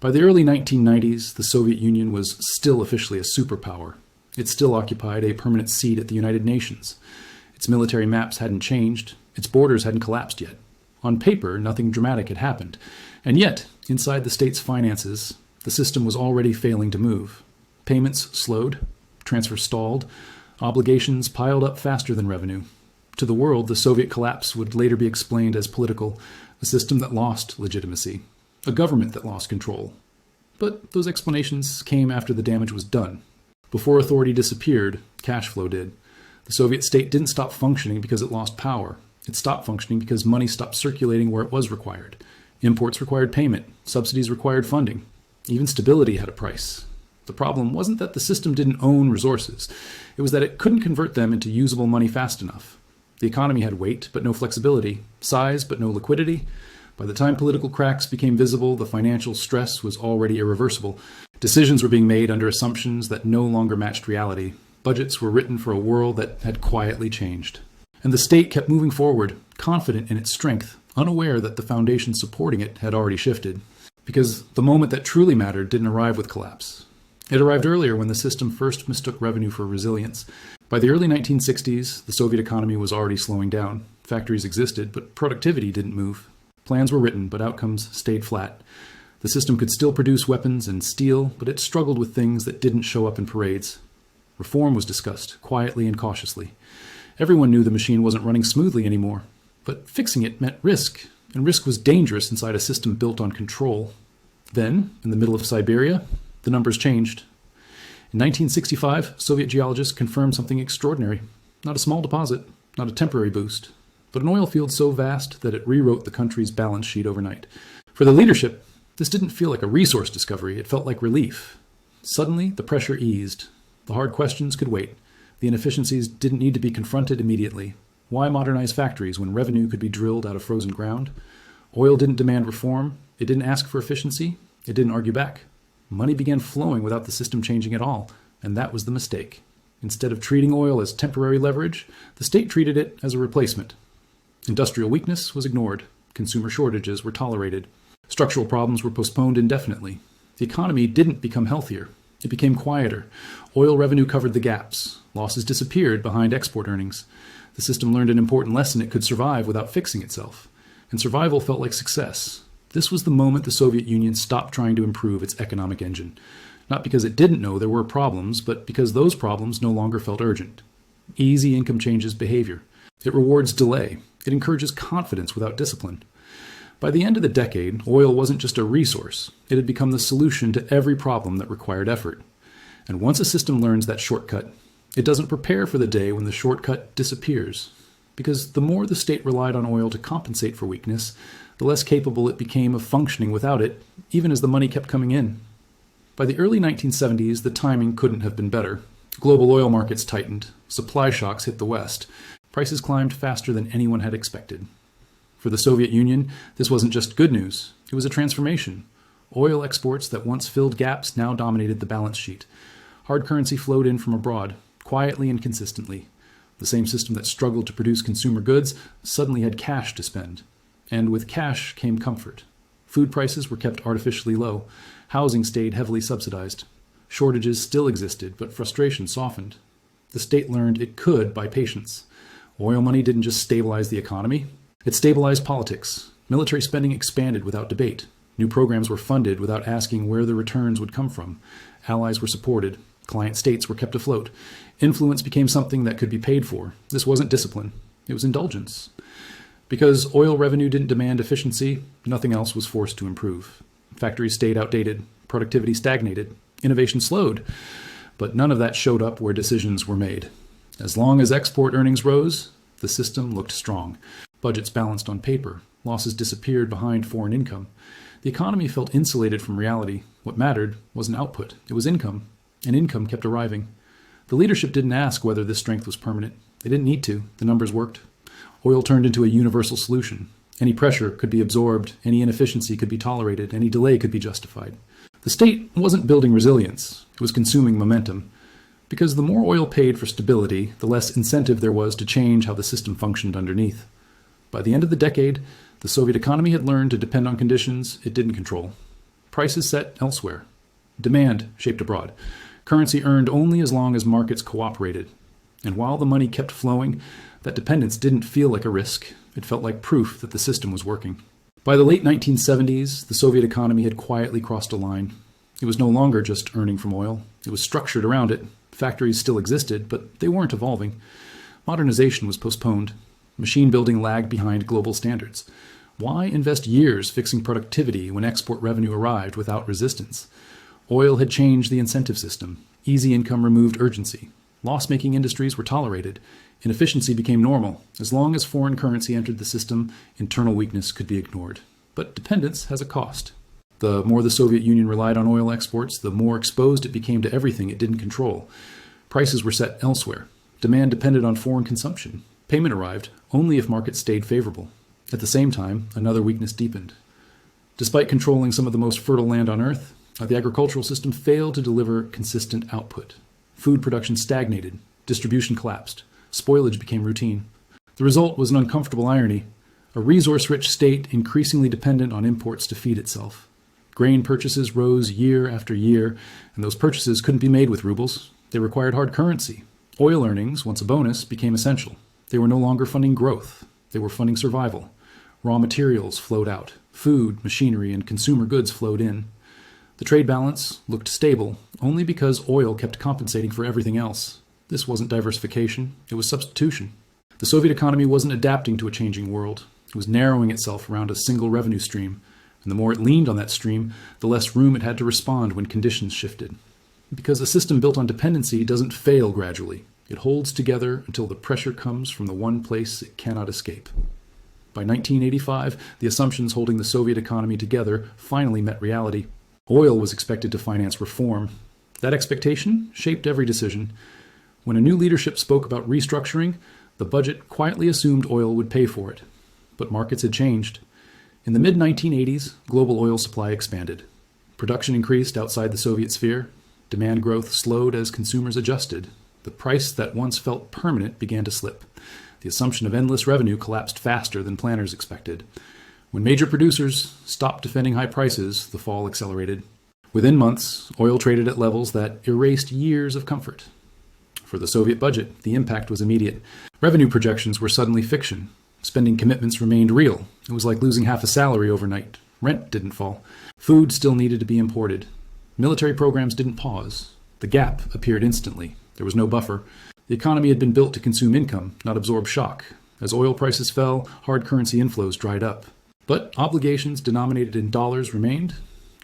By the early 1990s, the Soviet Union was still officially a superpower. It still occupied a permanent seat at the United Nations. Its military maps hadn't changed. Its borders hadn't collapsed yet. On paper, nothing dramatic had happened. And yet, inside the state's finances, the system was already failing to move. Payments slowed, transfers stalled, obligations piled up faster than revenue. To the world, the Soviet collapse would later be explained as political, a system that lost legitimacy, a government that lost control. But those explanations came after the damage was done. Before authority disappeared, cash flow did. The Soviet state didn't stop functioning because it lost power. It stopped functioning because money stopped circulating where it was required. Imports required payment. Subsidies required funding. Even stability had a price. The problem wasn't that the system didn't own resources. It was that it couldn't convert them into usable money fast enough. The economy had weight, but no flexibility. Size, but no liquidity. By the time political cracks became visible, the financial stress was already irreversible. Decisions were being made under assumptions that no longer matched reality. Budgets were written for a world that had quietly changed. And the state kept moving forward, confident in its strength, unaware that the foundation supporting it had already shifted. Because the moment that truly mattered didn't arrive with collapse. It arrived earlier when the system first mistook revenue for resilience. By the early 1960s, the Soviet economy was already slowing down. Factories existed, but productivity didn't move. Plans were written, but outcomes stayed flat. The system could still produce weapons and steel, but it struggled with things that didn't show up in parades. Reform was discussed, quietly and cautiously. Everyone knew the machine wasn't running smoothly anymore, but fixing it meant risk, and risk was dangerous inside a system built on control. Then, in the middle of Siberia, the numbers changed. In 1965, Soviet geologists confirmed something extraordinary. Not a small deposit, not a temporary boost, but an oil field so vast that it rewrote the country's balance sheet overnight. For the leadership, this didn't feel like a resource discovery, it felt like relief. Suddenly, the pressure eased. The hard questions could wait. The inefficiencies didn't need to be confronted immediately. Why modernize factories when revenue could be drilled out of frozen ground? Oil didn't demand reform. It didn't ask for efficiency. It didn't argue back. Money began flowing without the system changing at all, and that was the mistake. Instead of treating oil as temporary leverage, the state treated it as a replacement. Industrial weakness was ignored. Consumer shortages were tolerated. Structural problems were postponed indefinitely. The economy didn't become healthier. It became quieter. Oil revenue covered the gaps. Losses disappeared behind export earnings. The system learned an important lesson: it could survive without fixing itself. And survival felt like success. This was the moment the Soviet Union stopped trying to improve its economic engine. Not because it didn't know there were problems, but because those problems no longer felt urgent. Easy income changes behavior. It rewards delay. It encourages confidence without discipline. By the end of the decade, oil wasn't just a resource. It had become the solution to every problem that required effort. And once a system learns that shortcut, it doesn't prepare for the day when the shortcut disappears. Because the more the state relied on oil to compensate for weakness, the less capable it became of functioning without it, even as the money kept coming in. By the early 1970s, the timing couldn't have been better. Global oil markets tightened. Supply shocks hit the West. Prices climbed faster than anyone had expected. For the Soviet Union, this wasn't just good news. It was a transformation. Oil exports that once filled gaps now dominated the balance sheet. Hard currency flowed in from abroad, quietly and consistently. The same system that struggled to produce consumer goods suddenly had cash to spend. And with cash came comfort. Food prices were kept artificially low. Housing stayed heavily subsidized. Shortages still existed, but frustration softened. The state learned it could by patience. Oil money didn't just stabilize the economy. It stabilized politics. Military spending expanded without debate. New programs were funded without asking where the returns would come from. Allies were supported. Client states were kept afloat. Influence became something that could be paid for. This wasn't discipline. It was indulgence. Because oil revenue didn't demand efficiency, nothing else was forced to improve. Factories stayed outdated. Productivity stagnated. Innovation slowed. But none of that showed up where decisions were made. As long as export earnings rose, the system looked strong. Budgets balanced on paper. Losses disappeared behind foreign income. The economy felt insulated from reality. What mattered wasn't output. It was income. And income kept arriving. The leadership didn't ask whether this strength was permanent. They didn't need to. The numbers worked. Oil turned into a universal solution. Any pressure could be absorbed. Any inefficiency could be tolerated. Any delay could be justified. The state wasn't building resilience. It was consuming momentum. Because the more oil paid for stability, the less incentive there was to change how the system functioned underneath. By the end of the decade, the Soviet economy had learned to depend on conditions it didn't control. prices set elsewhere. Demand shaped abroad. Currency earned only as long as markets cooperated. And while the money kept flowing, that dependence didn't feel like a risk. It felt like proof that the system was working. By the late 1970s, the Soviet economy had quietly crossed a line. It was no longer just earning from oil. It was structured around it. Factories still existed, but they weren't evolving. Modernization was postponed. Machine building lagged behind global standards. Why invest years fixing productivity when export revenue arrived without resistance? Oil had changed the incentive system. Easy income removed urgency. Loss-making industries were tolerated. Inefficiency became normal. As long as foreign currency entered the system, internal weakness could be ignored. But dependence has a cost. The more the Soviet Union relied on oil exports, the more exposed it became to everything it didn't control. Prices were set elsewhere. Demand depended on foreign consumption. Payment arrived only if markets stayed favorable. At the same time, another weakness deepened. Despite controlling some of the most fertile land on Earth, the agricultural system failed to deliver consistent output. Food production stagnated. Distribution collapsed. Spoilage became routine. The result was an uncomfortable irony: a resource-rich state increasingly dependent on imports to feed itself. Grain purchases rose year after year, and those purchases couldn't be made with rubles. They required hard currency. Oil earnings, once a bonus, became essential. They were no longer funding growth. They were funding survival. Raw materials flowed out. Food, machinery, and consumer goods flowed in. The trade balance looked stable only because oil kept compensating for everything else. This wasn't diversification, it was substitution. The Soviet economy wasn't adapting to a changing world. It was narrowing itself around a single revenue stream, and the more it leaned on that stream, the less room it had to respond when conditions shifted. Because a system built on dependency doesn't fail gradually. It holds together until the pressure comes from the one place it cannot escape. By 1985, the assumptions holding the Soviet economy together finally met reality. Oil was expected to finance reform. That expectation shaped every decision. When a new leadership spoke about restructuring, the budget quietly assumed oil would pay for it. But markets had changed. In the mid-1980s, global oil supply expanded. Production increased outside the Soviet sphere. Demand growth slowed as consumers adjusted. The price that once felt permanent began to slip. The assumption of endless revenue collapsed faster than planners expected. When major producers stopped defending high prices, the fall accelerated. Within months, oil traded at levels that erased years of comfort. For the Soviet budget, the impact was immediate. Revenue projections were suddenly fiction. Spending commitments remained real. It was like losing half a salary overnight. Rent didn't fall. Food still needed to be imported. Military programs didn't pause. The gap appeared instantly. There was no buffer. The economy had been built to consume income, not absorb shock. As oil prices fell, hard currency inflows dried up. But obligations denominated in dollars remained.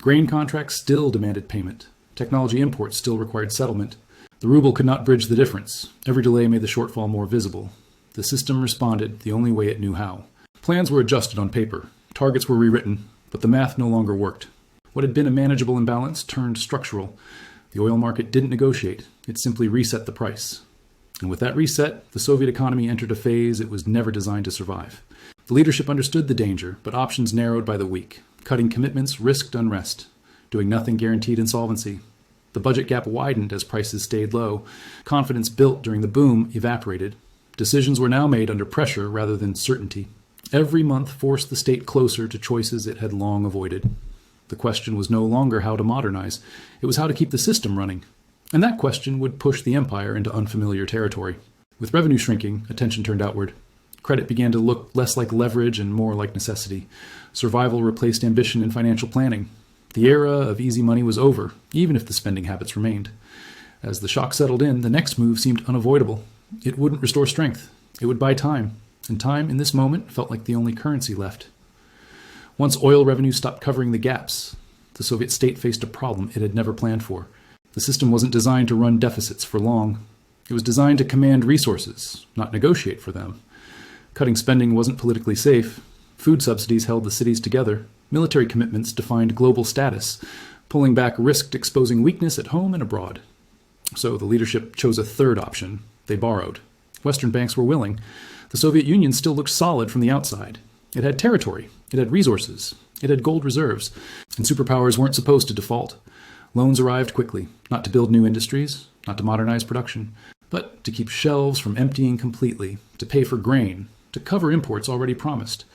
Grain contracts still demanded payment. Technology imports still required settlement. The ruble could not bridge the difference. Every delay made the shortfall more visible. The system responded the only way it knew how. Plans were adjusted on paper. Targets were rewritten, but the math no longer worked. What had been a manageable imbalance turned structural. The oil market didn't negotiate. It simply reset the price. And with that reset, the Soviet economy entered a phase it was never designed to survive. The leadership understood the danger, but options narrowed by the weak. Cutting commitments risked unrest. Doing nothing guaranteed insolvency. The budget gap widened as prices stayed low. Confidence built during the boom evaporated. Decisions were now made under pressure rather than certainty. Every month forced the state closer to choices it had long avoided. The question was no longer how to modernize. It was how to keep the system running. And that question would push the empire into unfamiliar territory. With revenue shrinking, attention turned outward. Credit began to look less like leverage and more like necessity. Survival replaced ambition and financial planning. The era of easy money was over, even if the spending habits remained. As the shock settled in, the next move seemed unavoidable. It wouldn't restore strength. It would buy time. And time, in this moment, felt like the only currency left. Once oil revenue stopped covering the gaps, the Soviet state faced a problem it had never planned for. The system wasn't designed to run deficits for long. It was designed to command resources, not negotiate for them. Cutting spending wasn't politically safe. Food subsidies held the cities together. Military commitments defined global status. Pulling back risked exposing weakness at home and abroad. So the leadership chose a third option. They borrowed. Western banks were willing. The Soviet Union still looked solid from the outside. It had territory. It had resources. It had gold reserves. And superpowers weren't supposed to default. Loans arrived quickly, not to build new industries, not to modernize production, but to keep shelves from emptying completely, to pay for grain, to cover imports already promised.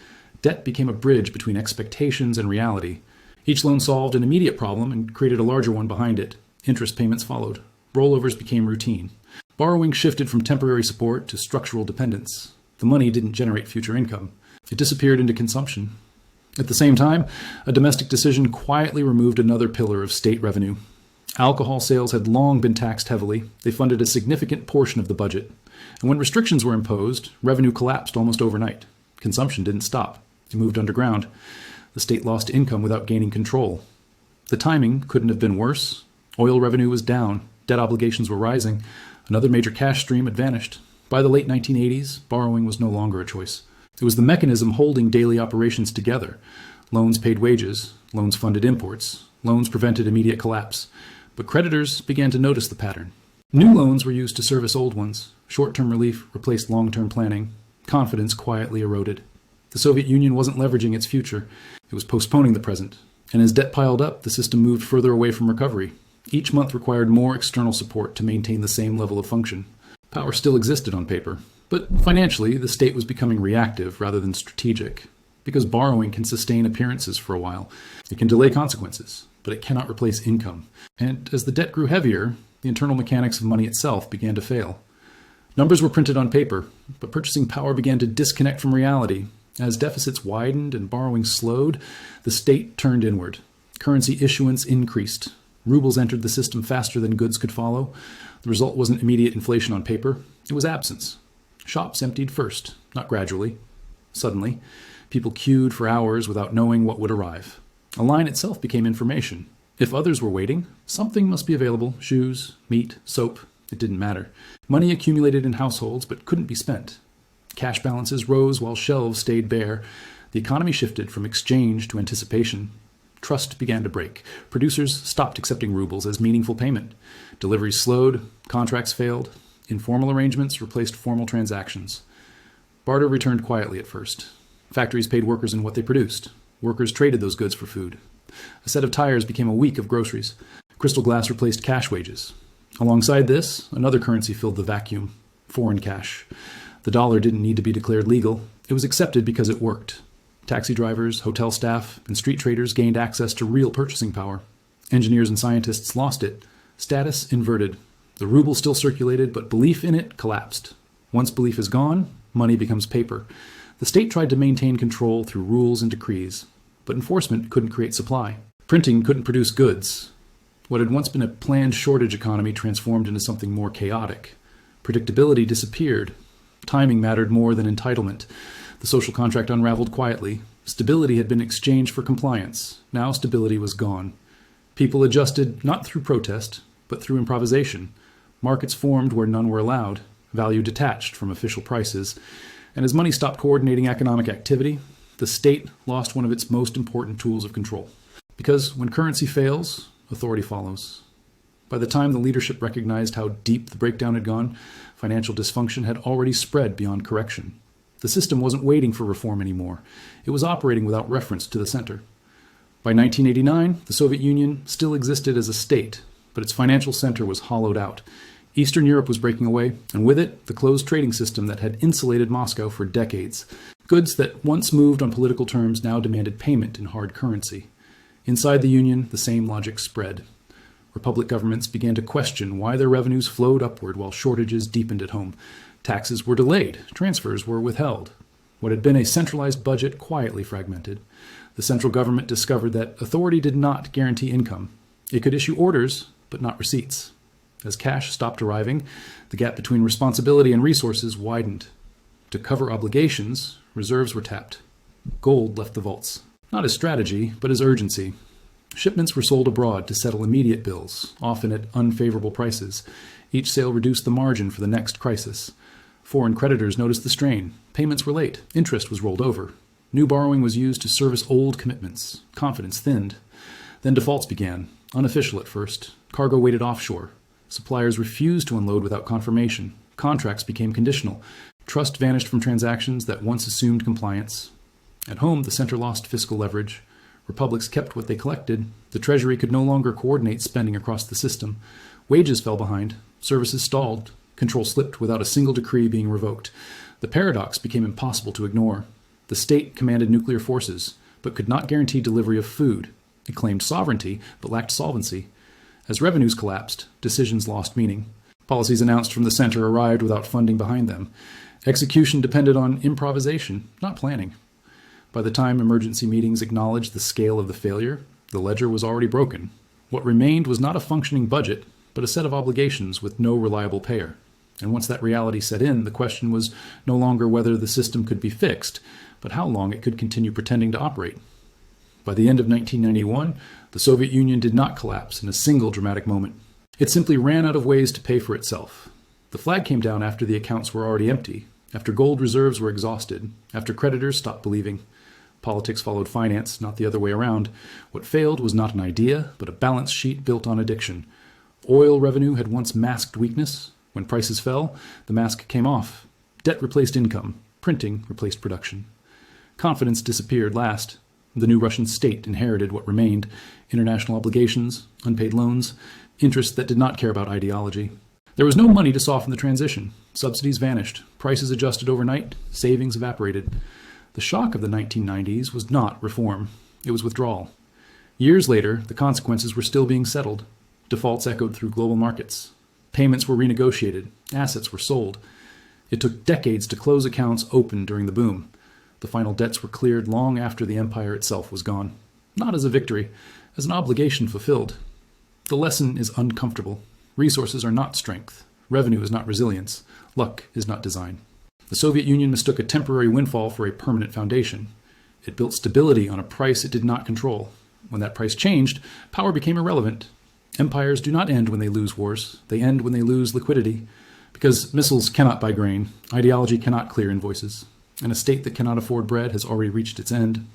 Debt became a bridge between expectations and reality. Each loan solved an immediate problem and created a larger one behind it. Interest payments followed. Rollovers became routine. Borrowing shifted from temporary support to structural dependence. The money didn't generate future income. It disappeared into consumption. At the same time, a domestic decision quietly removed another pillar of state revenue. Alcohol sales had long been taxed heavily. They funded a significant portion of the budget. And when restrictions were imposed, revenue collapsed almost overnight. Consumption didn't stop. It moved underground. The state lost income without gaining control. The timing couldn't have been worse. Oil revenue was down. Debt obligations were rising. Another major cash stream had vanished. By the late 1980s, borrowing was no longer a choice. It was the mechanism holding daily operations together. Loans paid wages. Loans funded imports. Loans prevented immediate collapse. But creditors began to notice the pattern. New loans were used to service old ones. Short-term relief replaced long-term planning. Confidence quietly eroded. The Soviet Union wasn't leveraging its future. It was postponing the present. And as debt piled up, the system moved further away from recovery. Each month required more external support to maintain the same level of function. Power still existed on paper. But financially, the state was becoming reactive rather than strategic. Because borrowing can sustain appearances for a while. It can delay consequences, but it cannot replace income. And as the debt grew heavier, the internal mechanics of money itself began to fail. Numbers were printed on paper, but purchasing power began to disconnect from reality. As deficits widened and borrowing slowed, the state turned inward. Currency issuance increased. Rubles entered the system faster than goods could follow. The result wasn't immediate inflation on paper. It was absence. Shops emptied first, not gradually. Suddenly, people queued for hours without knowing what would arrive. A line itself became information. If others were waiting, something must be available: shoes, meat, soap. It didn't matter. Money accumulated in households but couldn't be spent. Cash balances rose while shelves stayed bare. The economy shifted from exchange to anticipation. Trust began to break. Producers stopped accepting rubles as meaningful payment. Deliveries slowed. Contracts failed. Informal arrangements replaced formal transactions. Barter returned quietly at first. Factories paid workers in what they produced. Workers traded those goods for food. A set of tires became a week of groceries. Crystal glass replaced cash wages. Alongside this, another currency filled the vacuum: foreign cash. The dollar didn't need to be declared legal. It was accepted because it worked. Taxi drivers, hotel staff, and street traders gained access to real purchasing power. Engineers and scientists lost it. Status inverted. The ruble still circulated, but belief in it collapsed. Once belief is gone, money becomes paper. The state tried to maintain control through rules and decrees, but enforcement couldn't create supply. Printing couldn't produce goods. What had once been a planned shortage economy transformed into something more chaotic. Predictability disappeared. Timing mattered more than entitlement. The social contract unraveled quietly. Stability had been exchanged for compliance. Now stability was gone. People adjusted not through protest, but through improvisation. Markets formed where none were allowed. Value detached from official prices. And as money stopped coordinating economic activity, the state lost one of its most important tools of control. Because when currency fails, authority follows. By the time the leadership recognized how deep the breakdown had gone, financial dysfunction had already spread beyond correction. The system wasn't waiting for reform anymore. It was operating without reference to the center. By 1989, the Soviet Union still existed as a state, but its financial center was hollowed out. Eastern Europe was breaking away, and with it, the closed trading system that had insulated Moscow for decades. Goods that once moved on political terms now demanded payment in hard currency. Inside the Union, the same logic spread. Republic governments began to question why their revenues flowed upward while shortages deepened at home. Taxes were delayed, transfers were withheld. What had been a centralized budget quietly fragmented. The central government discovered that authority did not guarantee income. It could issue orders, but not receipts. As cash stopped arriving, the gap between responsibility and resources widened. To cover obligations, reserves were tapped. Gold left the vaults, not as strategy, but as urgency. Shipments were sold abroad to settle immediate bills, often at unfavorable prices. Each sale reduced the margin for the next crisis. Foreign creditors noticed the strain. Payments were late. Interest was rolled over. New borrowing was used to service old commitments. Confidence thinned. Then defaults began, unofficial at first. Cargo waited offshore. Suppliers refused to unload without confirmation. Contracts became conditional. Trust vanished from transactions that once assumed compliance. At home, the center lost fiscal leverage. Republics kept what they collected. The Treasury could no longer coordinate spending across the system. Wages fell behind. Services stalled. Control slipped without a single decree being revoked. The paradox became impossible to ignore. The state commanded nuclear forces, but could not guarantee delivery of food. It claimed sovereignty, but lacked solvency. As revenues collapsed, decisions lost meaning. Policies announced from the center arrived without funding behind them. Execution depended on improvisation, not planning. By the time emergency meetings acknowledged the scale of the failure, the ledger was already broken. What remained was not a functioning budget, but a set of obligations with no reliable payer. And once that reality set in, the question was no longer whether the system could be fixed, but how long it could continue pretending to operate. By the end of 1991, the Soviet Union did not collapse in a single dramatic moment. It simply ran out of ways to pay for itself. The flag came down after the accounts were already empty, after gold reserves were exhausted, after creditors stopped believing. Politics followed finance, not the other way around. What failed was not an idea, but a balance sheet built on addiction. Oil revenue had once masked weakness. When prices fell, the mask came off. Debt replaced income. Printing replaced production. Confidence disappeared last. The new Russian state inherited what remained: international obligations, unpaid loans, interests that did not care about ideology. There was no money to soften the transition. Subsidies vanished. Prices adjusted overnight. Savings evaporated. The shock of the 1990s was not reform. It was withdrawal. Years later, the consequences were still being settled. Defaults echoed through global markets. Payments were renegotiated. Assets were sold. It took decades to close accounts open during the boom. The final debts were cleared long after the empire itself was gone. Not as a victory, as an obligation fulfilled. The lesson is uncomfortable. Resources are not strength. Revenue is not resilience. Luck is not design. The Soviet Union mistook a temporary windfall for a permanent foundation. It built stability on a price it did not control. When that price changed, power became irrelevant. Empires do not end when they lose wars. They end when they lose liquidity. Because missiles cannot buy grain, ideology cannot clear invoices, and a state that cannot afford bread has already reached its end.